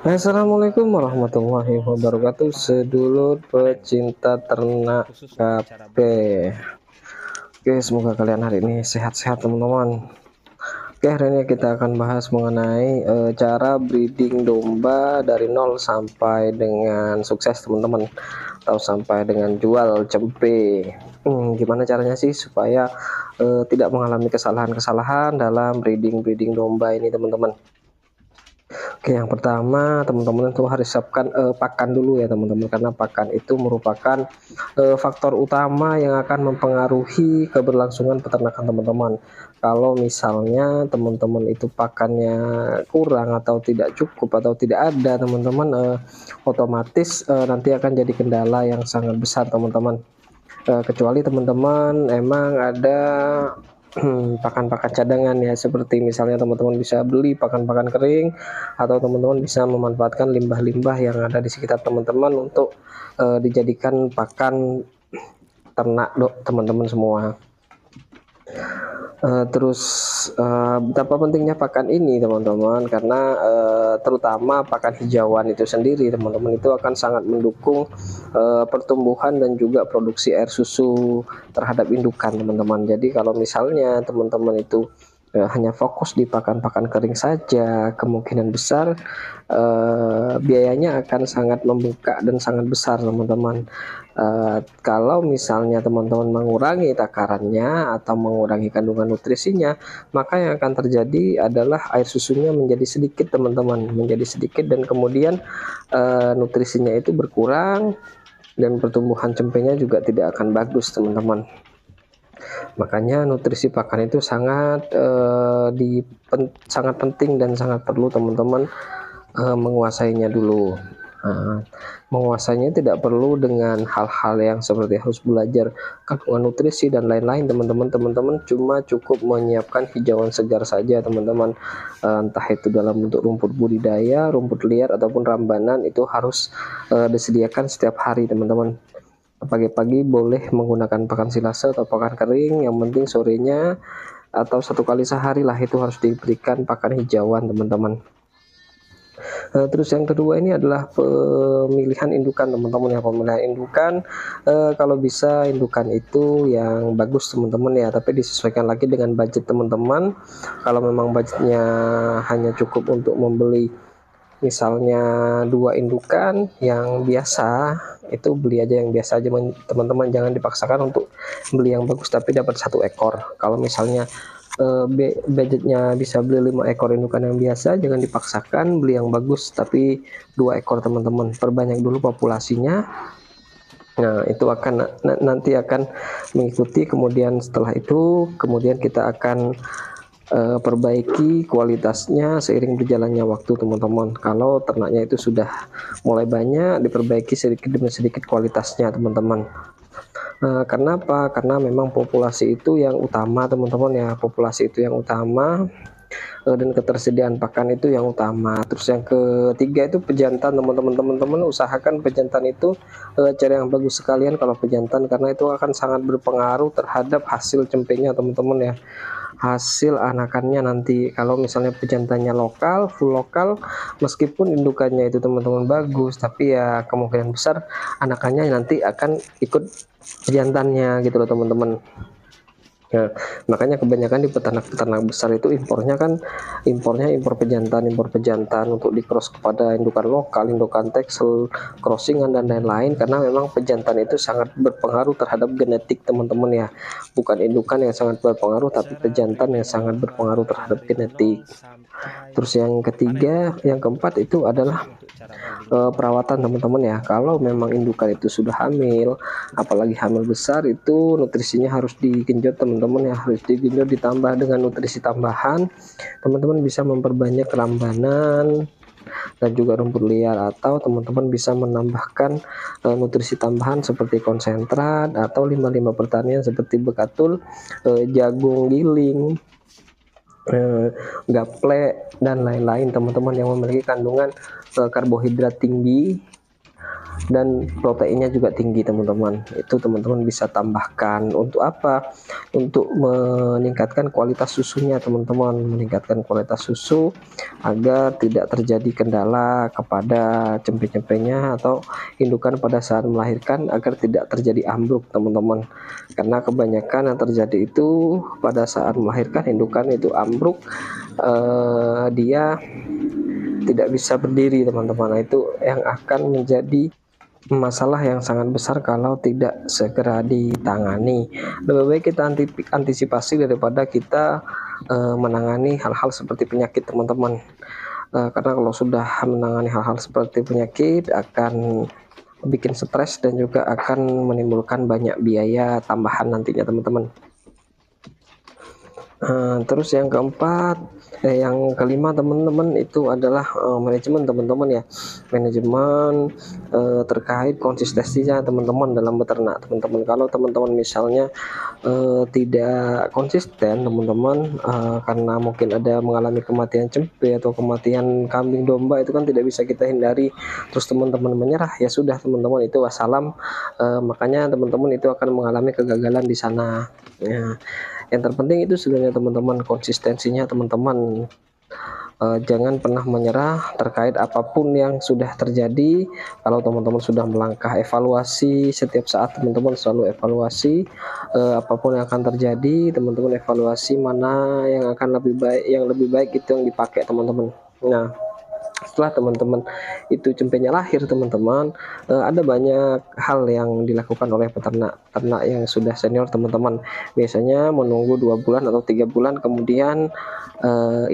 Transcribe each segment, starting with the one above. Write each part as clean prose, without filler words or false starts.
Assalamualaikum warahmatullahi wabarakatuh, sedulur pecinta ternak KP. Oke, semoga kalian hari ini sehat-sehat teman-teman. Oke, hari ini kita akan bahas mengenai cara breeding domba dari nol sampai dengan sukses teman-teman, atau sampai dengan jual cempe. Gimana caranya sih supaya tidak mengalami kesalahan-kesalahan dalam breeding domba ini teman-teman? Oke, yang pertama teman-teman itu harus siapkan pakan dulu ya teman-teman, karena pakan itu merupakan faktor utama yang akan mempengaruhi keberlangsungan peternakan teman-teman. Kalau misalnya teman-teman itu pakannya kurang atau tidak cukup atau tidak ada teman-teman, otomatis nanti akan jadi kendala yang sangat besar teman-teman. Kecuali teman-teman emang ada pakan-pakan cadangan ya, seperti misalnya teman-teman bisa beli pakan-pakan kering, atau teman-teman bisa memanfaatkan limbah-limbah yang ada di sekitar teman-teman untuk dijadikan pakan ternak teman-teman semua. Terus betapa pentingnya pakan ini teman-teman, karena terutama pakan hijauan itu sendiri teman-teman itu akan sangat mendukung pertumbuhan dan juga produksi air susu terhadap indukan teman-teman. Jadi kalau misalnya teman-teman itu hanya fokus di pakan-pakan kering saja, kemungkinan besar biayanya akan sangat membengkak dan sangat besar teman-teman. Kalau misalnya teman-teman mengurangi takarannya atau mengurangi kandungan nutrisinya, maka yang akan terjadi adalah air susunya menjadi sedikit teman-teman, menjadi sedikit, dan kemudian nutrisinya itu berkurang dan pertumbuhan cempenya juga tidak akan bagus teman-teman. Makanya nutrisi pakan itu sangat penting dan sangat perlu teman-teman menguasainya dulu. Menguasainya tidak perlu dengan hal-hal yang seperti harus belajar kandungan nutrisi dan lain-lain teman-teman cuma cukup menyiapkan hijauan segar saja teman-teman, entah itu dalam bentuk rumput budidaya, rumput liar, ataupun rambanan, itu harus disediakan setiap hari teman-teman. Pagi-pagi boleh menggunakan pakan silase atau pakan kering, yang penting sorenya atau satu kali sehari lah itu harus diberikan pakan hijauan teman-teman. Terus yang kedua ini adalah pemilihan indukan teman-teman ya. Pemilihan indukan, kalau bisa indukan itu yang bagus teman-teman ya, tapi disesuaikan lagi dengan budget teman-teman. Kalau memang budgetnya hanya cukup untuk membeli misalnya 2 indukan yang biasa, itu beli aja yang biasa aja teman-teman, jangan dipaksakan untuk beli yang bagus tapi dapat 1 ekor. Kalau misalnya budgetnya bisa beli 5 ekor indukan yang biasa, jangan dipaksakan beli yang bagus tapi 2 ekor teman-teman, perbanyak dulu populasinya. Nah itu akan nanti akan mengikuti, kemudian setelah itu kemudian kita akan perbaiki kualitasnya seiring berjalannya waktu teman-teman. Kalau ternaknya itu sudah mulai banyak, diperbaiki sedikit demi sedikit kualitasnya teman-teman. Kenapa? Karena memang populasi itu yang utama teman-teman ya, populasi itu yang utama, dan ketersediaan pakan itu yang utama. Terus yang ketiga itu pejantan teman-teman, usahakan pejantan itu cari yang bagus sekalian kalau pejantan, karena itu akan sangat berpengaruh terhadap hasil cempenya teman-teman ya, hasil anakannya nanti. Kalau misalnya pejantannya lokal, full lokal, meskipun indukannya itu teman-teman bagus, tapi ya kemungkinan besar anakannya nanti akan ikut pejantannya gitu loh teman-teman. Nah, makanya kebanyakan di peternak-peternak besar itu impornya impor pejantan untuk di-cross kepada indukan lokal, indukan Texel, crossingan dan lain-lain, karena memang pejantan itu sangat berpengaruh terhadap genetik teman-teman ya. Bukan indukan yang sangat berpengaruh, tapi pejantan yang sangat berpengaruh terhadap genetik. Terus yang ketiga, yang keempat itu adalah perawatan teman-teman ya. Kalau memang indukan itu sudah hamil, apalagi hamil besar, itu nutrisinya harus digenjot teman-teman ya, harus digenjot, ditambah dengan nutrisi tambahan. Teman-teman bisa memperbanyak rambanan dan juga rumput liar, atau teman-teman bisa menambahkan nutrisi tambahan seperti konsentrat atau limbah-limbah pertanian seperti bekatul, jagung giling, gaplek dan lain-lain teman-teman, yang memiliki kandungan karbohidrat tinggi dan proteinnya juga tinggi teman-teman. Itu teman-teman bisa tambahkan untuk apa? Untuk meningkatkan kualitas susunya teman-teman, meningkatkan kualitas susu agar tidak terjadi kendala kepada cempe-cempenya atau indukan pada saat melahirkan, agar tidak terjadi ambruk teman-teman. Karena kebanyakan yang terjadi itu pada saat melahirkan indukan itu ambruk, dia tidak bisa berdiri teman-teman. Nah, itu yang akan menjadi masalah yang sangat besar kalau tidak segera ditangani. Lebih baik kita antisipasi daripada kita menangani hal-hal seperti penyakit teman-teman. Karena kalau sudah menangani hal-hal seperti penyakit akan bikin stres dan juga akan menimbulkan banyak biaya tambahan nantinya teman-teman. Terus yang keempat, yang kelima teman-teman itu adalah manajemen teman-teman ya, manajemen terkait konsistensinya teman-teman dalam beternak teman-teman. Kalau teman-teman misalnya tidak konsisten teman-teman, karena mungkin ada mengalami kematian cempe atau kematian kambing domba, itu kan tidak bisa kita hindari, terus teman-teman menyerah, ya sudah teman-teman, itu wassalam. Makanya teman-teman itu akan mengalami kegagalan di sana ya. Yang terpenting itu sebenarnya teman-teman konsistensinya teman-teman. Jangan pernah menyerah terkait apapun yang sudah terjadi. Kalau teman-teman sudah melangkah, evaluasi setiap saat teman-teman selalu evaluasi apapun yang akan terjadi, teman-teman evaluasi mana yang akan lebih baik, yang lebih baik itu yang dipakai teman-teman. Nah, setelah teman-teman itu cempenya lahir teman-teman, ada banyak hal yang dilakukan oleh peternak yang sudah senior teman-teman. Biasanya menunggu 2 bulan atau 3 bulan kemudian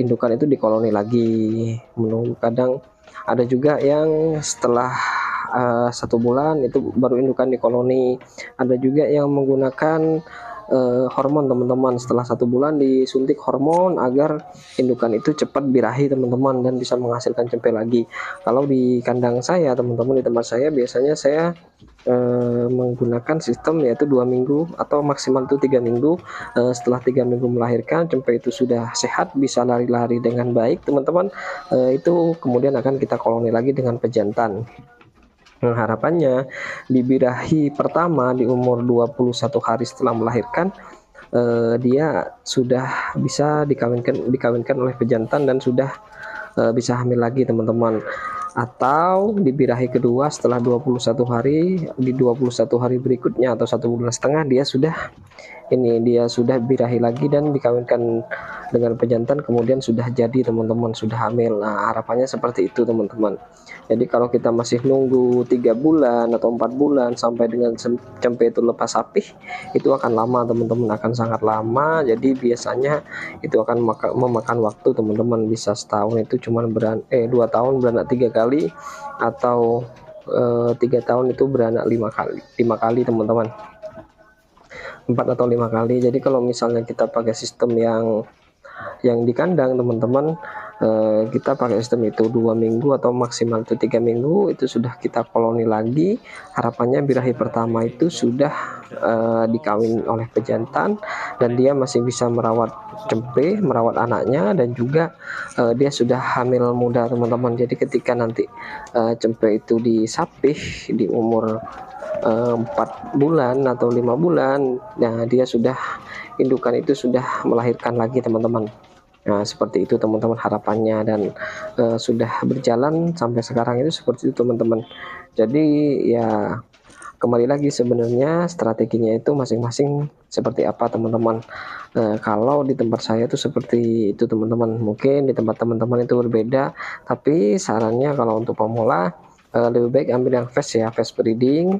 indukan itu dikoloni lagi. Menunggu, kadang ada juga yang setelah 1 bulan itu baru indukan dikoloni. Ada juga yang menggunakan hormon teman-teman, setelah 1 bulan disuntik hormon agar indukan itu cepat birahi teman-teman dan bisa menghasilkan cempe lagi. Kalau di kandang saya teman-teman, di tempat saya biasanya saya menggunakan sistem yaitu 2 minggu atau maksimal itu 3 minggu. Setelah 3 minggu melahirkan, cempe itu sudah sehat, bisa lari-lari dengan baik teman-teman, itu kemudian akan kita koloni lagi dengan pejantan. Harapannya di birahi pertama di umur 21 hari setelah melahirkan, dia sudah bisa dikawinkan oleh pejantan dan sudah bisa hamil lagi teman-teman. Atau di birahi kedua setelah 21 hari, di 21 hari berikutnya atau 1,5 bulan dia sudah birahi lagi dan dikawinkan dengan pejantan, kemudian sudah jadi teman-teman, sudah hamil. Nah, harapannya seperti itu teman-teman. Jadi kalau kita masih nunggu 3 bulan atau 4 bulan sampai dengan cempe itu lepas sapih, itu akan lama teman-teman, akan sangat lama. Jadi biasanya itu akan memakan waktu teman-teman, bisa setahun itu cuman 2 tahun beranak 3 kali, atau 3 tahun itu beranak 5 kali teman-teman, 4 atau 5 kali. Jadi kalau misalnya kita pakai sistem yang di kandang teman-teman, kita pakai sistem itu 2 minggu atau maksimal itu 3 minggu, itu sudah kita koloni lagi. Harapannya birahi pertama itu sudah dikawin oleh pejantan dan dia masih bisa merawat cempe, merawat anaknya, dan juga dia sudah hamil muda teman-teman. Jadi ketika nanti cempe itu disapih di umur 4 bulan atau 5 bulan, nah dia sudah, indukan itu sudah melahirkan lagi teman-teman. Nah, seperti itu teman-teman harapannya, dan sudah berjalan sampai sekarang itu seperti itu teman-teman. Jadi ya kembali lagi sebenarnya strateginya itu masing-masing seperti apa teman-teman. Kalau di tempat saya itu seperti itu teman-teman, mungkin di tempat teman-teman itu berbeda, tapi sarannya kalau untuk pemula lebih baik ambil yang fast ya, fast breeding,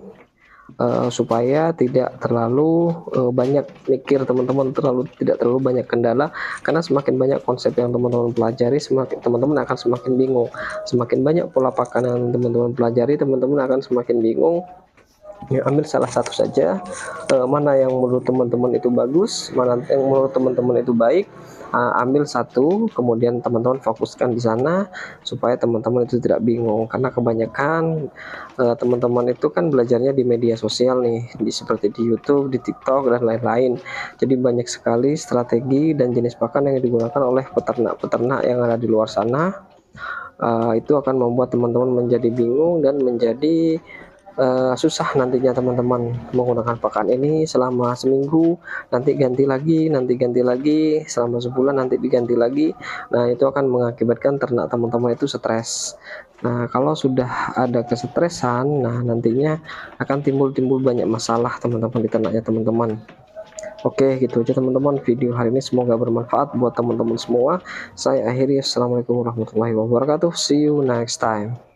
supaya tidak terlalu banyak mikir teman-teman, tidak terlalu banyak kendala. Karena semakin banyak konsep yang teman-teman pelajari, semakin teman-teman akan semakin bingung. Semakin banyak pola pakan yang teman-teman pelajari, teman-teman akan semakin bingung. Ya, ambil salah satu saja, mana yang menurut teman-teman itu bagus, mana yang menurut teman-teman itu baik. Ambil satu, kemudian teman-teman fokuskan di sana supaya teman-teman itu tidak bingung. Karena kebanyakan teman-teman itu kan belajarnya di media sosial nih, seperti di YouTube, di TikTok dan lain-lain. Jadi banyak sekali strategi dan jenis pakan yang digunakan oleh peternak-peternak yang ada di luar sana. Itu akan membuat teman-teman menjadi bingung dan menjadi susah nantinya teman-teman menggunakan pakan ini selama seminggu, nanti ganti lagi, selama sebulan nanti diganti lagi. Nah, itu akan mengakibatkan ternak teman-teman itu stres. Nah, kalau sudah ada kesetresan, nah nantinya akan timbul banyak masalah teman-teman di ternaknya teman-teman. Oke, gitu aja teman-teman video hari ini, semoga bermanfaat buat teman-teman semua. Saya akhiri, assalamualaikum warahmatullahi wabarakatuh, see you next time.